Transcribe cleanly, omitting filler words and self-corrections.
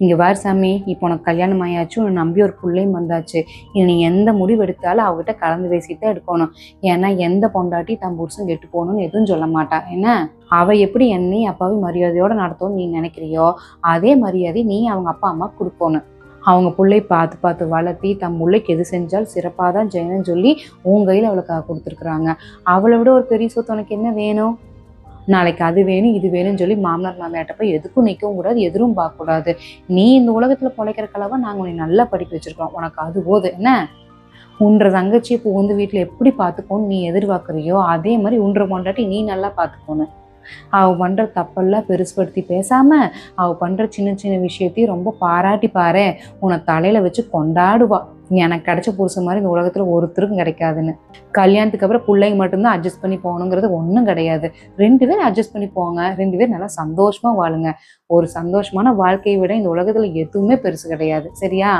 இங்க பாரு சாமி, இப்போ உனக்கு கல்யாணம் ஆயாச்சு, உன்னை நம்பி ஒரு பிள்ளையும் வந்தாச்சு. நீ எந்த முடிவு எடுத்தாலும் அவகிட்ட கலந்து பேசிட்டு தான் எடுக்கணும். ஏன்னா எந்த பொண்டாட்டி தன் புருஷன் கெட்டு போகணும்னு எதுவும் சொல்ல மாட்டா. என்ன, அவ எப்படி என்னையும் அப்பாவையும் மரியாதையோட நடத்தணும்னு நீ நினைக்கிறியோ அதே மரியாதை நீ அவங்க அப்பா அம்மா கொடுக்கணும். அவங்க பிள்ளை பார்த்து பார்த்து வளர்த்தி தன் பிள்ளைக்கு எது செஞ்சாலும் சிறப்பாக தான் செய்யணும்னு சொல்லி உன் கையில் அவளுக்கு கொடுத்துருக்குறாங்க. அவளை விட ஒரு பெரிய சொத்து உனக்கு என்ன வேணும்? நாளைக்கு அது வேணும் இது வேணும்னு சொல்லி மாமனார் மாமியார்ட்ட போய் எதுக்கும் நிற்கவும் கூடாது, எதிரும் பார்க்கக்கூடாது. நீ இந்த உலகத்துல பொழைக்கிற கலவா நாங்கள் உன்னை நல்லா படிக்க வச்சிருக்கோம், உனக்கு அது போது என்ன? உன்ற தங்கச்சி இப்போ வந்து வீட்டில் எப்படி பார்த்துக்கோன்னு நீ எதிர்பார்க்குறியோ அதே மாதிரி உன்ற பொண்டாட்டி நீ நல்லா பார்த்துக்கோணும். அவ பண்ற தப்பெல்லாம் பெருசுபடுத்தி பேசாம அவ பண்ற சின்ன சின்ன விஷயத்தையும் ரொம்ப பாராட்டி பாரு, உன்னை தலையில வச்சு கொண்டாடுவா. எனக்கு கிடைச்ச புருஷன் மாதிரி இந்த உலகத்துல ஒருத்தருக்கும் கிடைக்காதுன்னு. கல்யாணத்துக்கு அப்புறம் பிள்ளைங்க மட்டும்தான் அட்ஜஸ்ட் பண்ணி போகணுங்கிறது ஒன்றும் கிடையாது. 2 பேரும் அட்ஜஸ்ட் பண்ணி போங்க, 2 பேரும் நல்லா சந்தோஷமா வாழுங்க. ஒரு சந்தோஷமான வாழ்க்கையை விட இந்த உலகத்துல எதுவுமே பெருசு கிடையாது. சரியா?